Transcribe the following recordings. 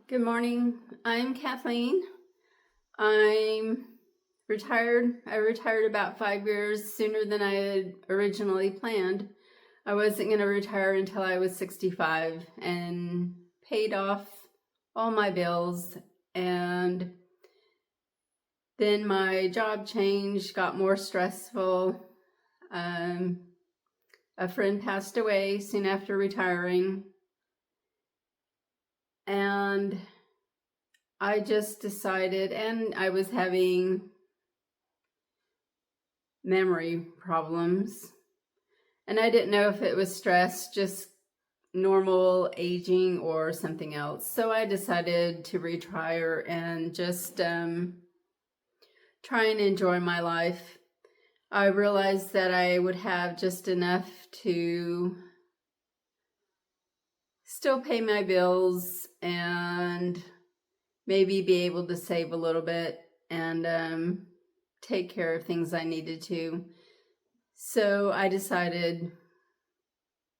Good morning. I'm Kathleen. I'm retired. I retired about 5 years sooner than I had originally planned. I wasn't going to retire until I was 65 and paid off all my bills. And then my job changed, got more stressful. A friend passed away soon after retiring. And I just decided, and I was having memory problems, and I didn't know if it was stress, just normal aging, or something else. So I decided to retire and just try and enjoy my life. I realized that I would have just enough to still pay my bills and maybe be able to save a little bit and take care of things I needed to. So I decided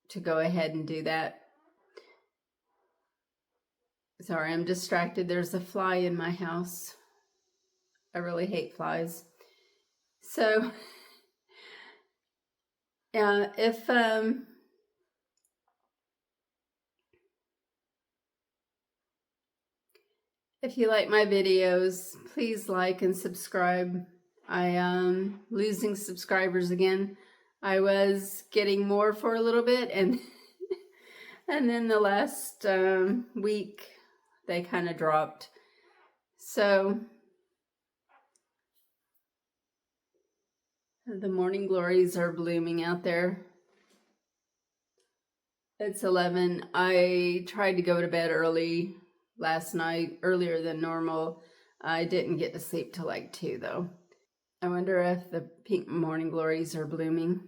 to go ahead and do that. Sorry, I'm distracted. There's a fly in my house. I really hate flies. So, if you like my videos, please like and subscribe. I am losing subscribers again. I was getting more for a little bit, and and then the last week they kind of dropped. So the morning glories are blooming out there. It's 11. I tried to go to bed early last night, earlier than normal. I didn't get to sleep till like 2 though. I wonder if the pink morning glories are blooming.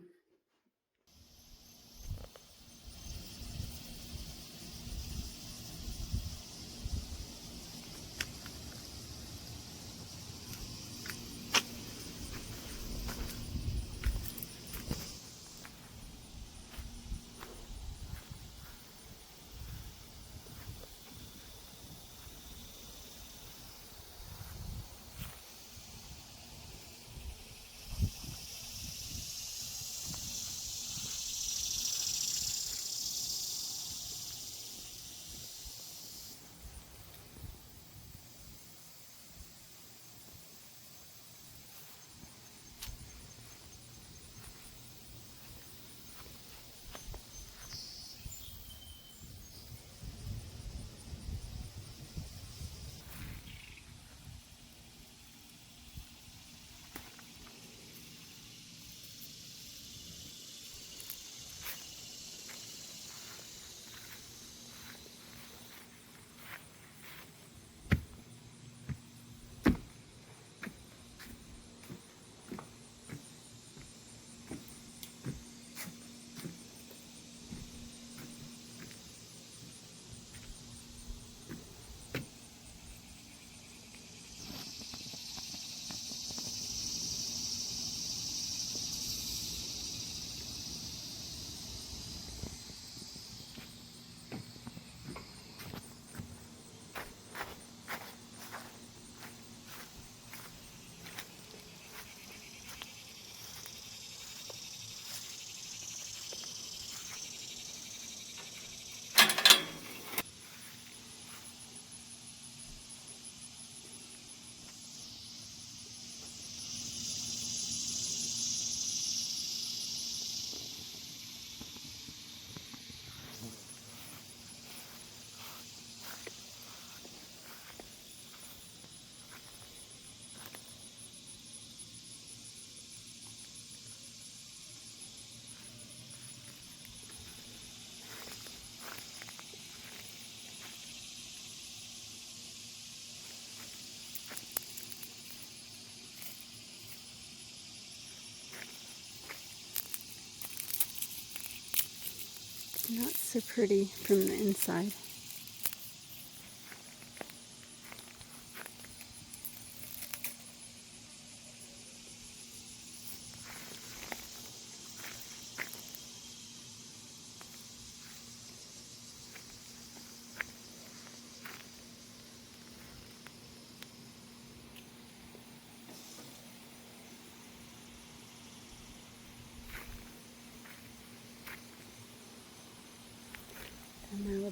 Not so pretty from the inside.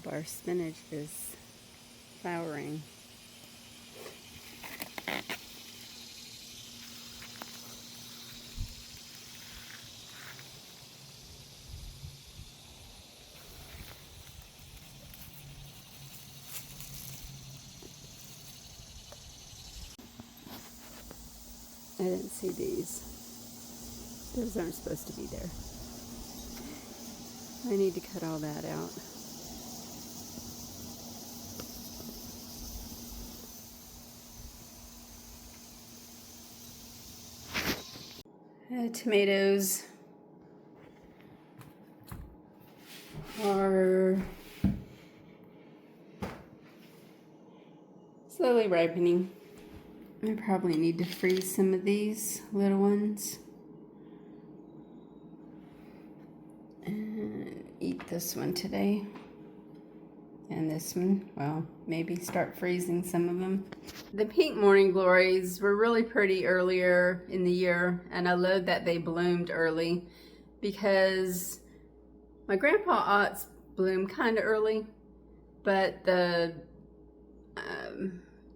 hope our spinach is flowering. I didn't see these. Those aren't supposed to be there. I need to cut all that out. Tomatoes are slowly ripening. I probably need to freeze some of these little ones and eat this one today. And this one, well, maybe start freezing some of them. The pink morning glories were really pretty earlier in the year, and I love that they bloomed early because my grandpa oats bloom kind of early, but the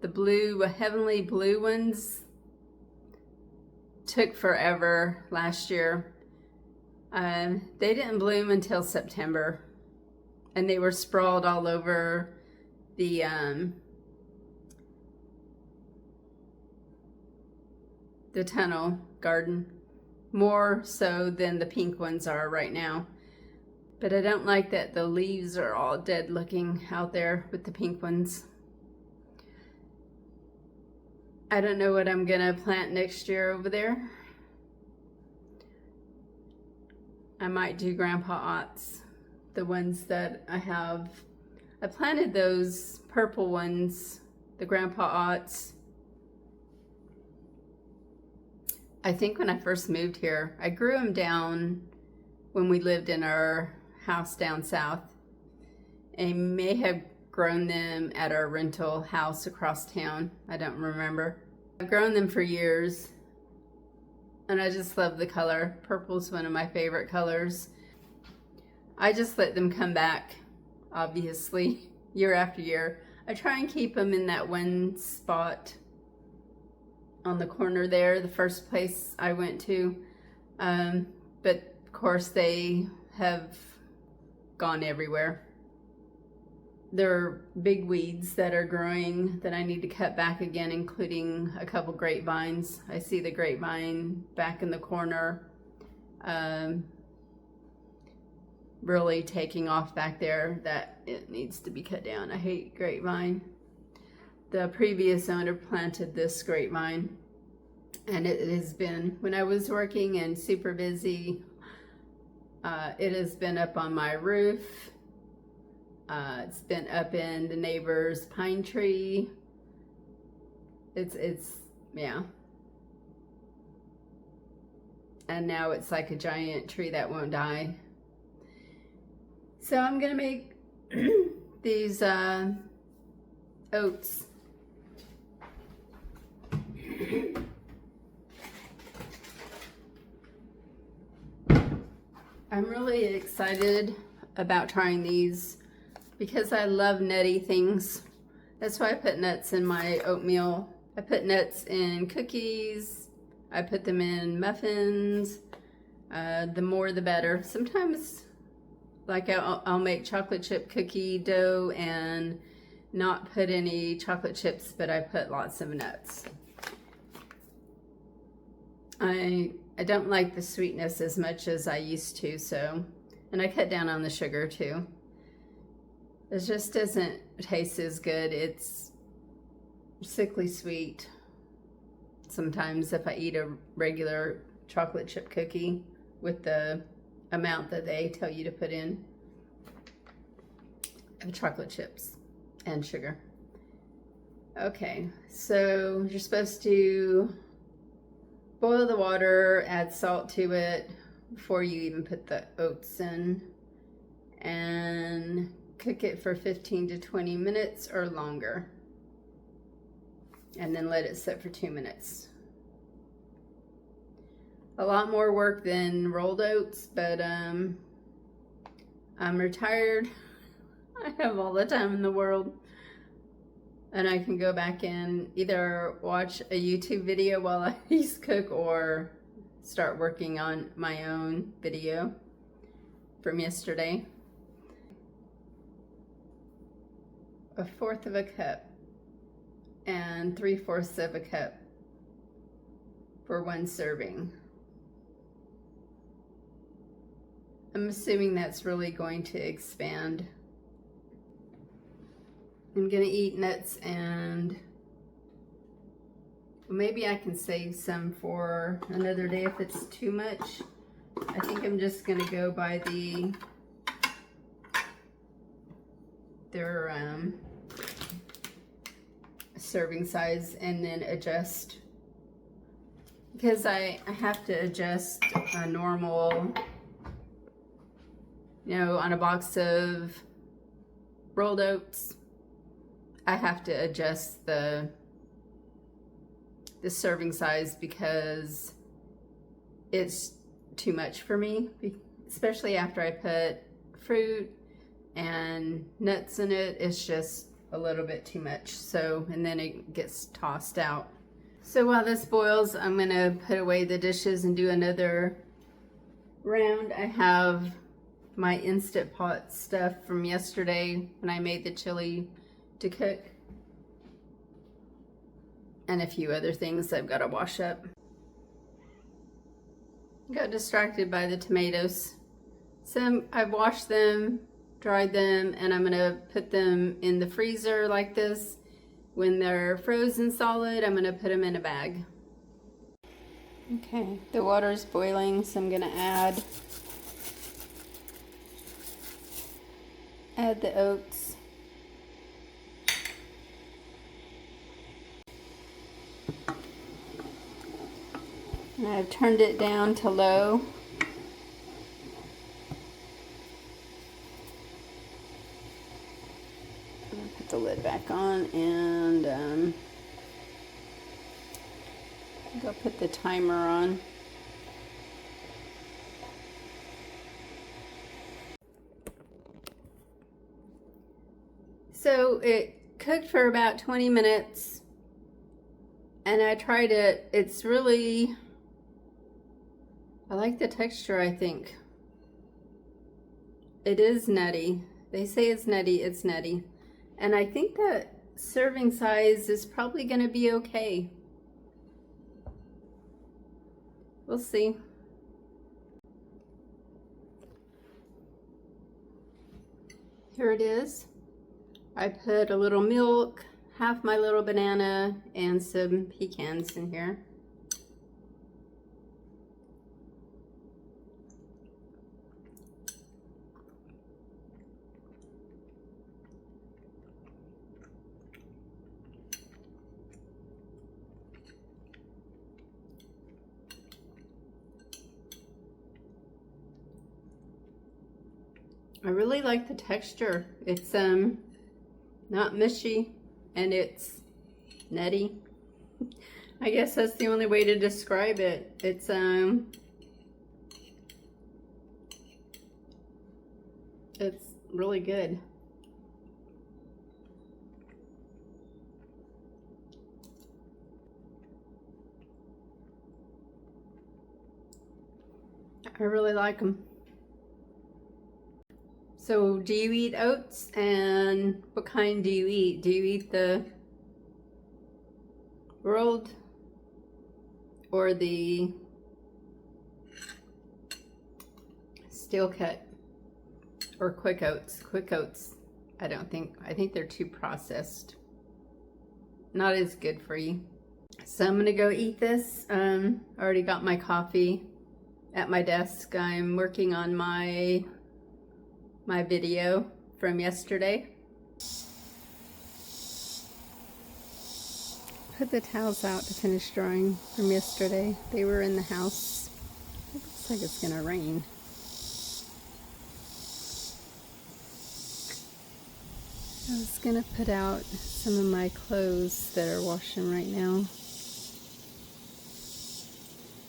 blue, heavenly blue ones took forever last year. They didn't bloom until September. And they were sprawled all over the tunnel garden, more so than the pink ones are right now. But I don't like that the leaves are all dead looking out there with the pink ones. I don't know what I'm gonna plant next year over there. I might do Grandpa Ott's. The ones that I have. I planted those purple ones, the Grandpa Ott's, I think when I first moved here. I grew them down when we lived in our house down south. I may have grown them at our rental house across town. I don't remember. I've grown them for years and I just love the color. Purple's one of my favorite colors. I just let them come back, obviously, year after year. I try and keep them in that one spot on the corner there, the first place I went to. But of course they have gone everywhere. There are big weeds that are growing that I need to cut back again, including a couple grapevines. I see the grapevine back in the corner. Really taking off back there, that it needs to be cut down. I hate grapevine. The previous owner planted this grapevine and it has been, when I was working and super busy, it has been up on my roof. It's been up in the neighbor's pine tree. It's yeah. And now it's like a giant tree that won't die. So I'm gonna make these oats. I'm really excited about trying these because I love nutty things. That's why I put nuts in my oatmeal. I put nuts in cookies. I put them in muffins. The more the better. Sometimes, like I'll make chocolate chip cookie dough and not put any chocolate chips, but I put lots of nuts. I don't like the sweetness as much as I used to, so, and I cut down on the sugar too. It just doesn't taste as good. It's sickly sweet sometimes if I eat a regular chocolate chip cookie with the amount that they tell you to put in of chocolate chips and sugar. Okay, so you're supposed to boil the water, add salt to it before you even put the oats in, and cook it for 15 to 20 minutes or longer, and then let it sit for 2 minutes. A lot more work than rolled oats, but I'm retired. I have all the time in the world. And I can go back and either watch a YouTube video while I cook or start working on my own video from yesterday. 1/4 of a cup and 3/4 of a cup for 1 serving. I'm assuming that's really going to expand. I'm gonna eat nuts, and maybe I can save some for another day if it's too much. I think I'm just gonna go by their serving size and then adjust, because I have to adjust a normal, you know, on a box of rolled oats, I have to adjust the serving size because it's too much for me, especially after I put fruit and nuts in it. It's just a little bit too much, so, and then it gets tossed out. So while this boils, I'm gonna put away the dishes and do another round. I have my Instant Pot stuff from yesterday when I made the chili to cook, and a few other things I've got to wash up. Got distracted by the tomatoes. So I've washed them, dried them, and I'm gonna put them in the freezer like this. When they're frozen solid, I'm gonna put them in a bag. Okay, the water's boiling, so I'm gonna add the oats. And I've turned it down to low. I'm gonna put the lid back on, and go put the timer on. So it cooked for about 20 minutes, and I tried it. It's really, I like the texture, I think. It is nutty. They say it's nutty, it's nutty. And I think that serving size is probably gonna be okay. We'll see. Here it is. I put a little milk, half my little banana, and some pecans in here. I really like the texture. It's not mushy, and it's nutty. I guess that's the only way to describe it. It's really good. I really like them. So do you eat oats, and what kind do you eat? Do you eat the rolled or the steel cut or quick oats? Quick oats, I think they're too processed. Not as good for you. So I'm gonna go eat this. I already got my coffee at my desk. I'm working on my video from yesterday. Put the towels out to finish drying from yesterday. They were in the house. It looks like it's gonna rain. I was gonna put out some of my clothes that are washing right now,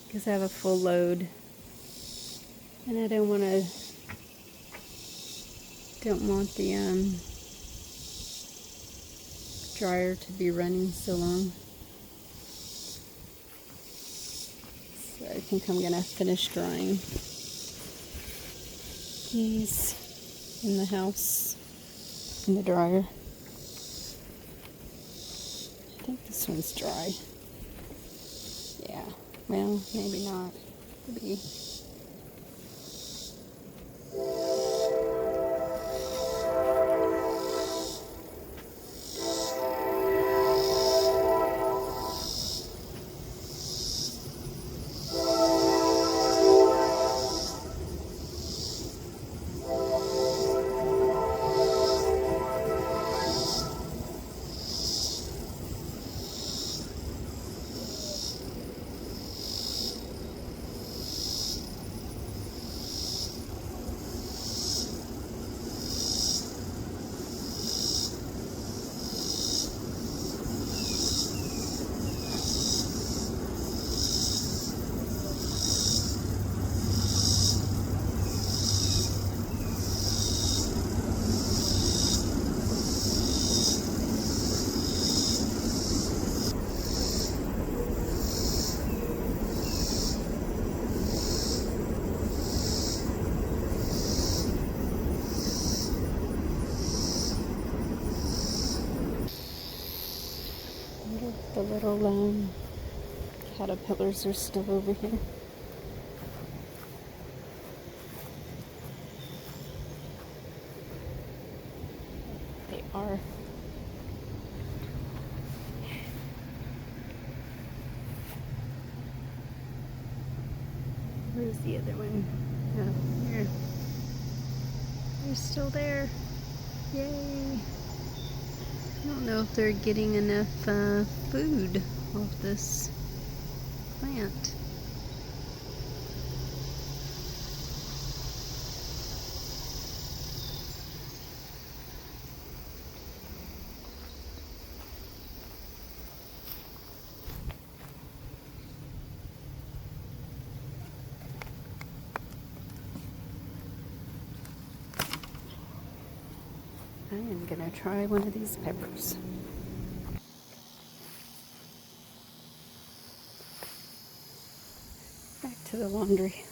because I have a full load and I don't want to Don't want the dryer to be running so long. So I think I'm gonna finish drying these in the house in the dryer. I think this one's dry. Yeah, well, maybe not. Maybe. The little caterpillars are still over here. They are. Where's the other one? Oh, here. They're still there. Yay! I don't know if they're getting enough food off this plant. I am gonna try one of these peppers. Back to the laundry.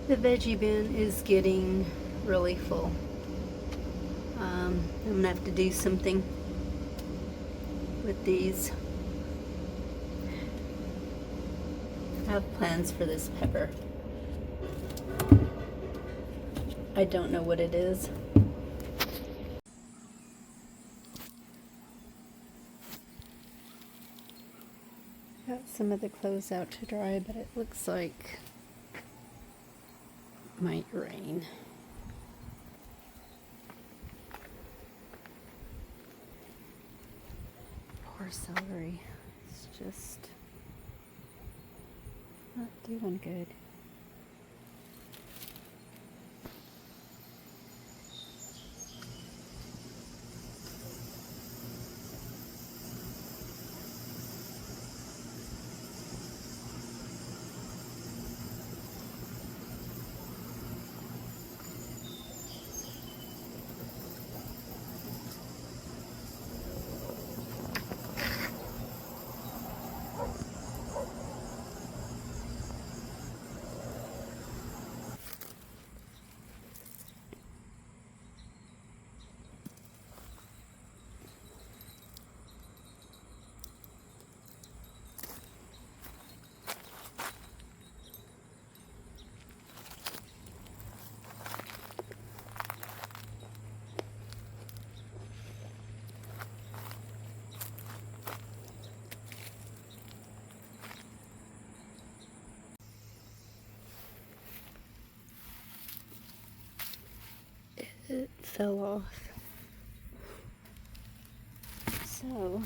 The veggie bin is getting really full. I'm gonna have to do something with these. I have plans for this pepper. I don't know what it is. Got some of the clothes out to dry, but it looks like it might rain. Poor celery. It's just not doing good. It fell off. So,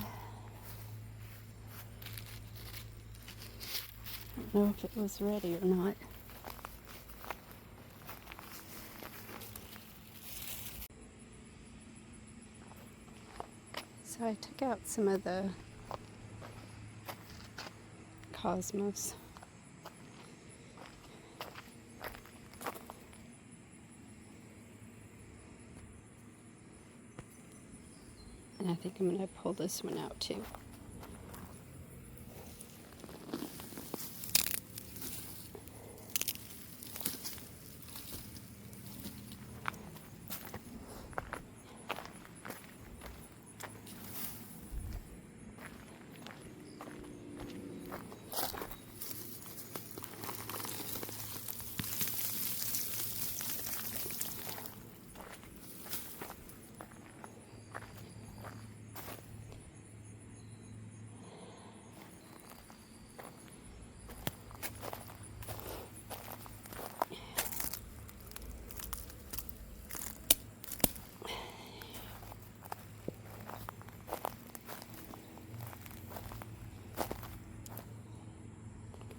I don't know if it was ready or not. So I took out some of the cosmos. And I think I'm going to pull this one out too.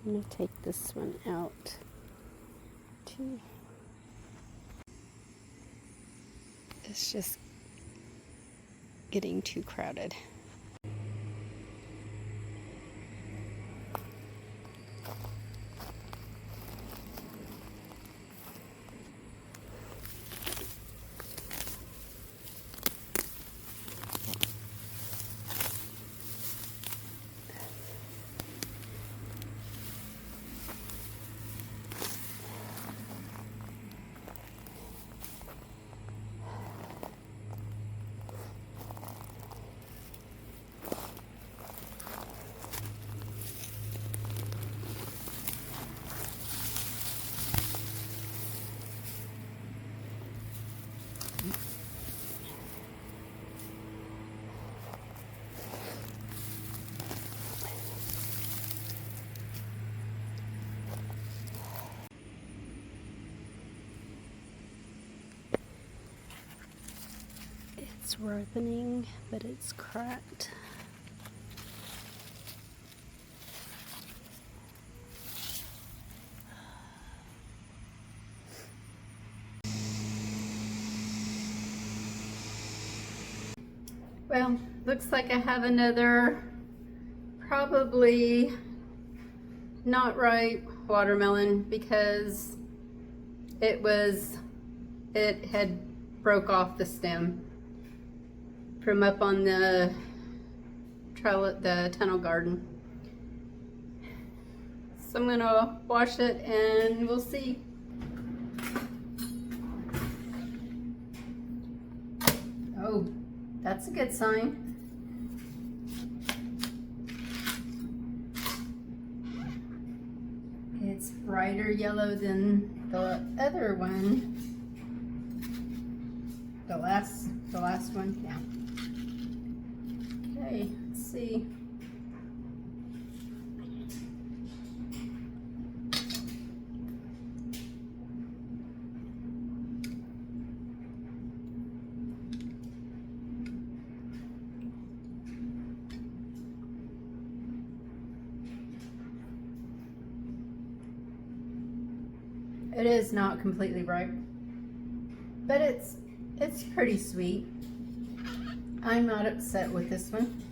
I'm going to take this one out too. It's just getting too crowded. It's ripening, but it's cracked. Well, looks like I have another probably not ripe watermelon because it had broke off the stem from up on the tunnel garden. So I'm gonna wash it and we'll see. Oh, that's a good sign. It's brighter yellow than the other one. The last one, yeah. Okay, let's see. It is not completely ripe, but it's pretty sweet. I'm not upset with this one.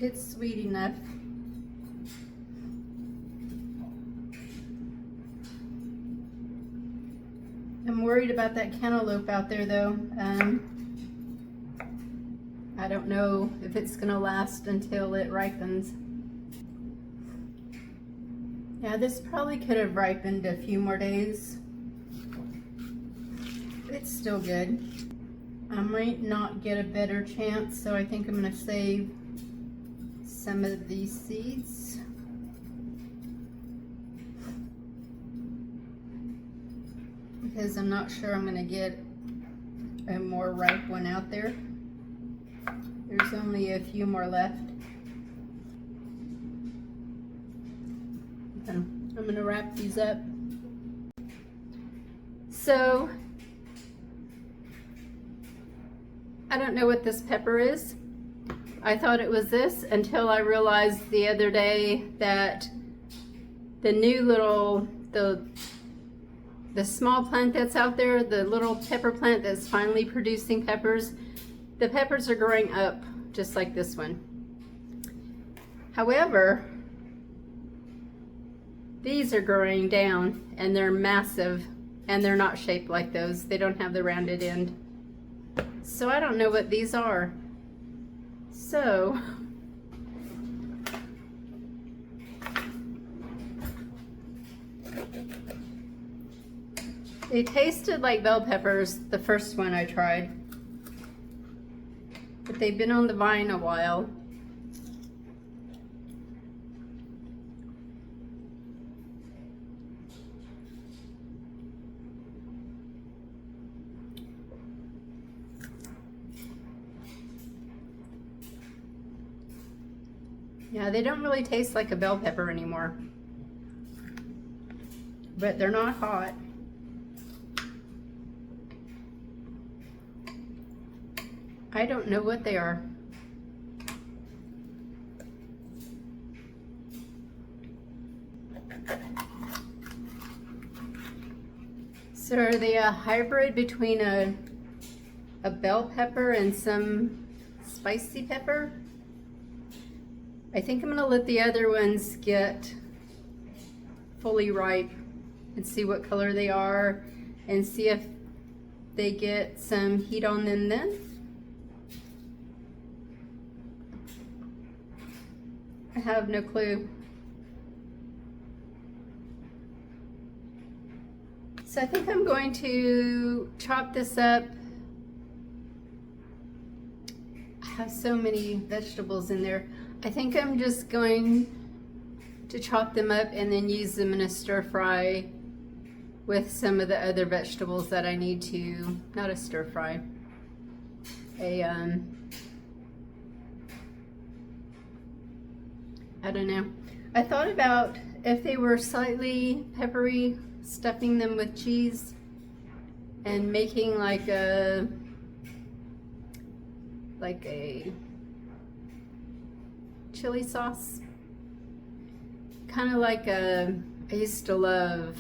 It's sweet enough. I'm worried about that cantaloupe out there though. I don't know if it's gonna last until it ripens. Yeah, this probably could have ripened a few more days. It's still good. I might not get a better chance, so I think I'm gonna save some of these seeds. Because I'm not sure I'm gonna get a more ripe one out there. There's only a few more left. I'm gonna wrap these up. So, I don't know what this pepper is. I thought it was this until I realized the other day that the new little, the small plant that's out there, the little pepper plant that's finally producing peppers, the peppers are growing up just like this one. However, these are growing down and they're massive and they're not shaped like those. They don't have the rounded end. So I don't know what these are. So they tasted like bell peppers, the first one I tried, but they've been on the vine a while. Yeah, they don't really taste like a bell pepper anymore, but they're not hot. I don't know what they are. So are they a hybrid between a bell pepper and some spicy pepper? I think I'm gonna let the other ones get fully ripe and see what color they are and see if they get some heat on them then. I have no clue. So I think I'm going to chop this up. I have so many vegetables in there. I think I'm just going to chop them up and then use them in a stir fry with some of the other vegetables that I need to, not a stir fry, I don't know. I thought about if they were slightly peppery, stuffing them with cheese and making like a chili sauce, kind of like I used to love,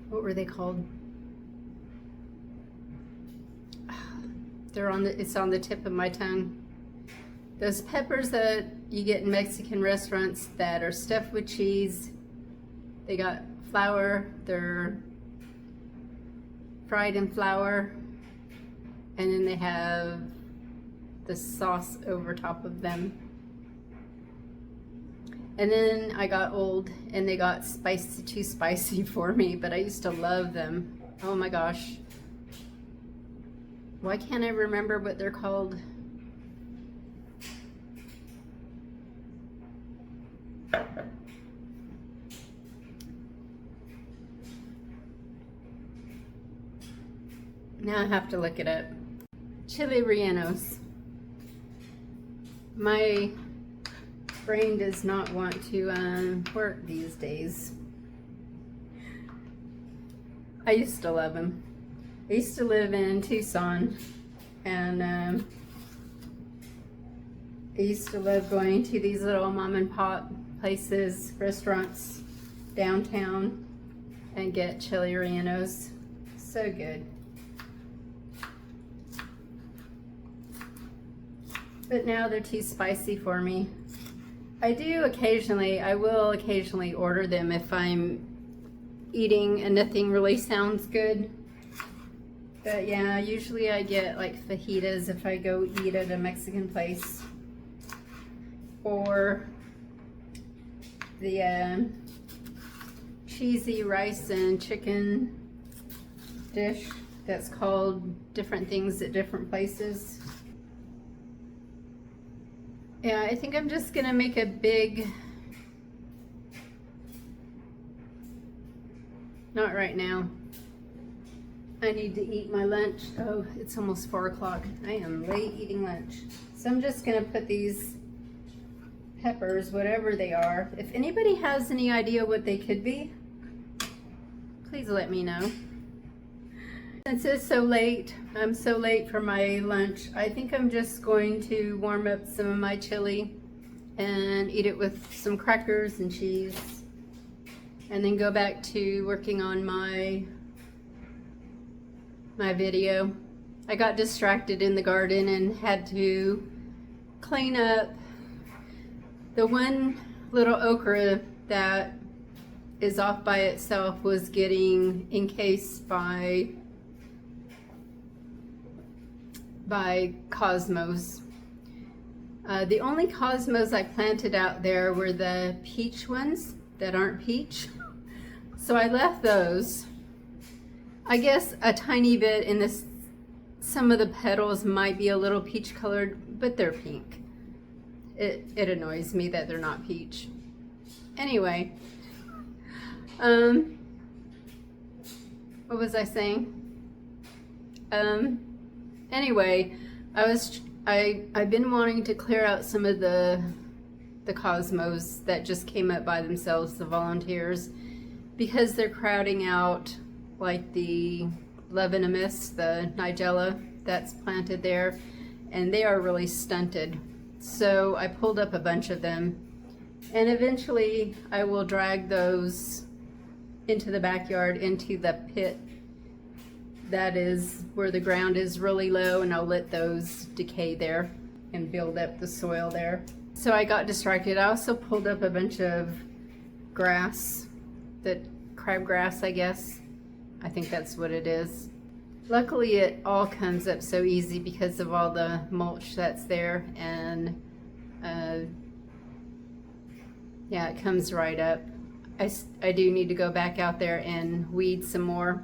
what were they called? It's on the tip of my tongue. Those peppers that you get in Mexican restaurants that are stuffed with cheese. They got flour, they're fried in flour, and then they have the sauce over top of them. And then I got old and they got too spicy for me, but I used to love them. Oh my gosh. Why can't I remember what they're called? Now I have to look it up. Chili rellenos. My brain does not want to work these days. I used to love them. I used to live in Tucson, and I used to love going to these little mom and pop places, restaurants downtown, and get chili rellenos. So good. But now they're too spicy for me. I will occasionally order them if I'm eating and nothing really sounds good. But yeah, usually I get like fajitas if I go eat at a Mexican place. Or the cheesy rice and chicken dish that's called different things at different places. Yeah, I think I'm just gonna make a big, not right now. I need to eat my lunch. Oh, it's almost 4 o'clock. I am late eating lunch. So I'm just gonna put these peppers, whatever they are. If anybody has any idea what they could be, please let me know. Since it's so late, I'm so late for my lunch, I think I'm just going to warm up some of my chili and eat it with some crackers and cheese, and then go back to working on my video. I got distracted in the garden and had to clean up the one little okra that is off by itself was getting encased by cosmos. The only cosmos I planted out there were the peach ones that aren't peach. So I left those. I guess a tiny bit in this, some of the petals might be a little peach colored, but they're pink. It annoys me that they're not peach. Anyway, what was I saying? Anyway, I've been wanting to clear out some of the cosmos that just came up by themselves, the volunteers, because they're crowding out like the Lebanomiss, the Nigella that's planted there, and they are really stunted. So I pulled up a bunch of them, and eventually I will drag those into the backyard, into the pit that is where the ground is really low, and I'll let those decay there and build up the soil there. So I got distracted. I also pulled up a bunch of grass, the crabgrass, I guess. I think that's what it is. Luckily it all comes up so easy because of all the mulch that's there, and yeah, it comes right up. I do need to go back out there and weed some more.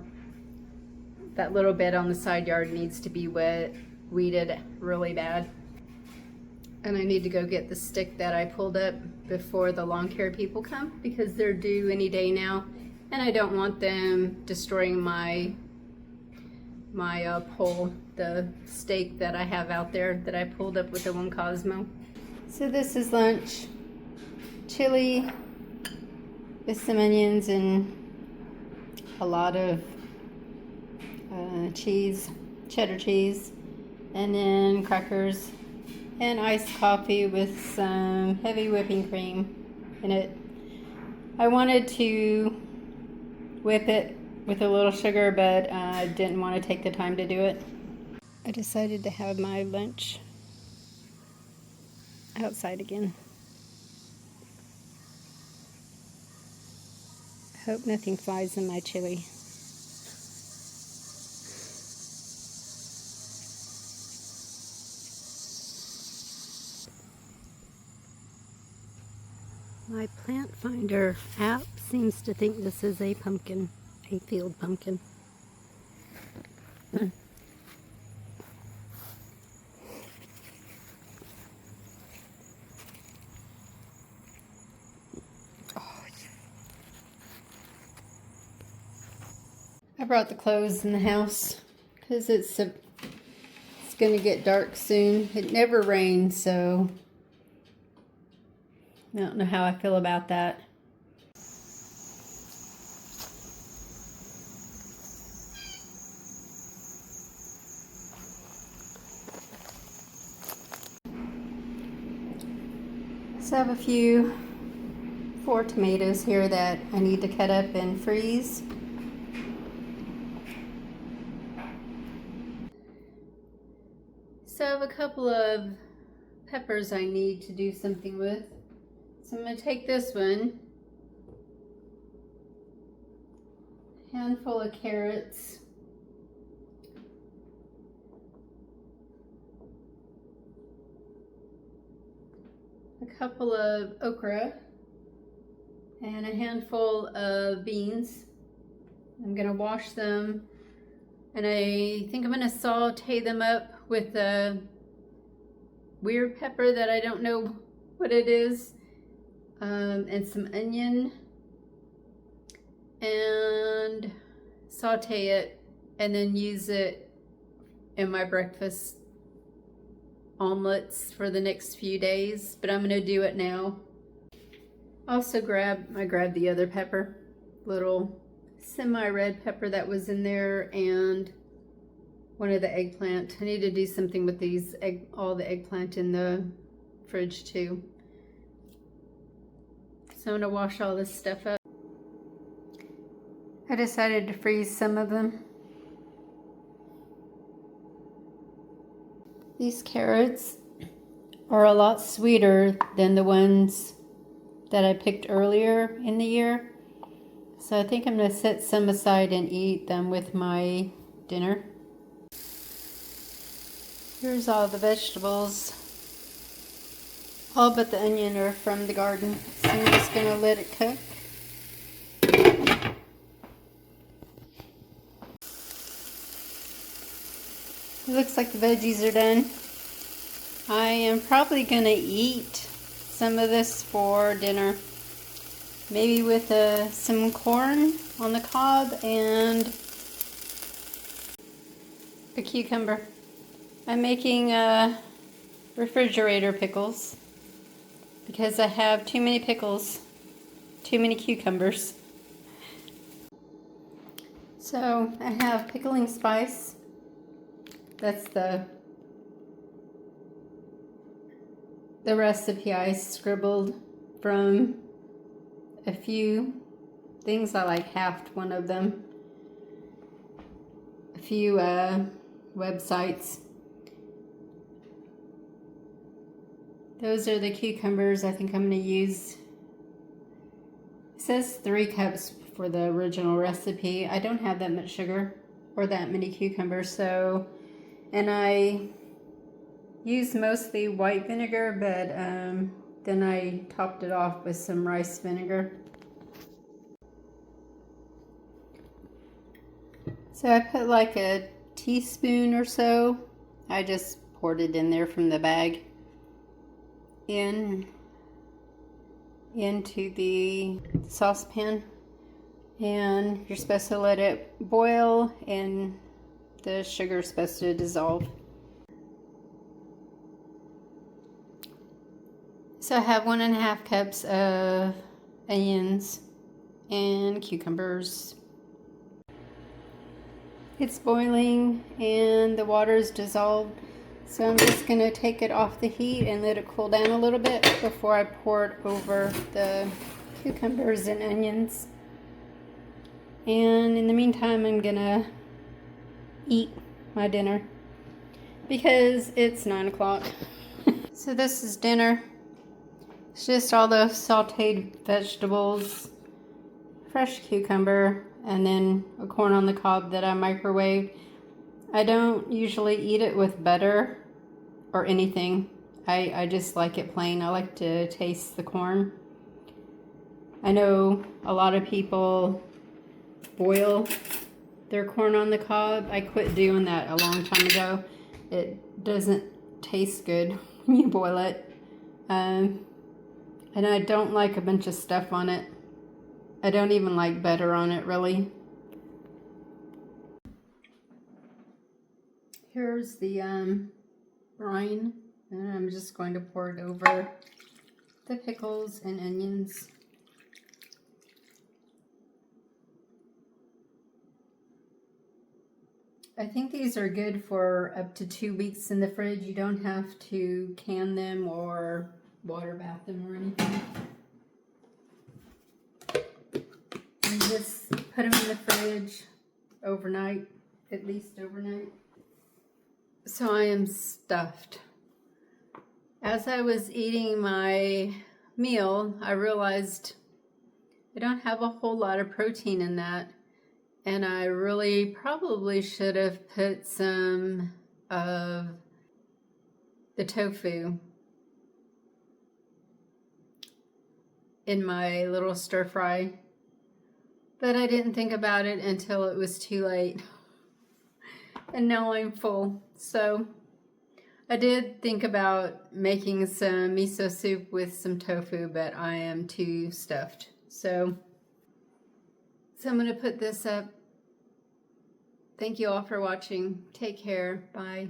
That little bed on the side yard needs to be weeded really bad. And I need to go get the stick that I pulled up before the lawn care people come, because they're due any day now, and I don't want them destroying my pole, the stake that I have out there that I pulled up with the one Cosmo. So this is lunch. Chili with some onions and a lot of cheese, cheddar cheese, and then crackers and iced coffee with some heavy whipping cream in it. I wanted to whip it with a little sugar, but I didn't want to take the time to do it. I decided to have my lunch outside again. I hope nothing flies in my chili. My plant finder app seems to think this is a pumpkin, a field pumpkin. I brought the clothes in the house because it's going to get dark soon. It never rains, so I don't know how I feel about that. So I have a few 4 tomatoes here that I need to cut up and freeze. So I have a couple of peppers I need to do something with. So I'm going to take this one, a handful of carrots, a couple of okra, and a handful of beans. I'm going to wash them, and I think I'm going to saute them up with a weird pepper that I don't know what it is. And some onion, and saute it, and then use it in my breakfast omelets for the next few days, but I'm going to do it now. Also I grabbed the other pepper, little semi-red pepper that was in there, and one of the eggplant. I need to do something with these all the eggplant in the fridge too. So I'm going to wash all this stuff up. I decided to freeze some of them. These carrots are a lot sweeter than the ones that I picked earlier in the year. So I think I'm going to set some aside and eat them with my dinner. Here's all the vegetables. All but the onion are from the garden. So I'm just going to let it cook. It looks like the veggies are done. I am probably going to eat some of this for dinner. Maybe with some corn on the cob and a cucumber. I'm making refrigerator pickles because I have too many pickles, too many cucumbers. So I have pickling spice. That's the recipe I scribbled from a few things. I like halved one of them. A few websites. Those are the cucumbers I think I'm going to use. It says 3 cups for the original recipe. I don't have that much sugar or that many cucumbers, so, and I use mostly white vinegar, but then I topped it off with some rice vinegar. So I put like a teaspoon or so. I just poured it in there from the bag into the saucepan, and you're supposed to let it boil and the sugar is supposed to dissolve. So I have 1.5 cups of onions and cucumbers. It's boiling and the water is dissolved. So I'm just going to take it off the heat and let it cool down a little bit before I pour it over the cucumbers and onions. And in the meantime, I'm going to eat my dinner because it's 9 o'clock. So this is dinner. It's just all those sauteed vegetables, fresh cucumber, and then a corn on the cob that I microwaved. I don't usually eat it with butter or anything. I just like it plain. I like to taste the corn. I know a lot of people boil their corn on the cob. I quit doing that a long time ago. It doesn't taste good when you boil it. And I don't like a bunch of stuff on it. I don't even like butter on it, really. Here's the brine, and I'm just going to pour it over the pickles and onions. I think these are good for up to 2 weeks in the fridge. You don't have to can them or water bath them or anything. And just put them in the fridge overnight, at least overnight. So I am stuffed. As I was eating my meal, I realized I don't have a whole lot of protein in that. And I really probably should have put some of the tofu in my little stir fry. But I didn't think about it until it was too late. And now I'm full. So I did think about making some miso soup with some tofu, but I am too stuffed. So I'm going to put this up. Thank you all for watching. Take care. Bye.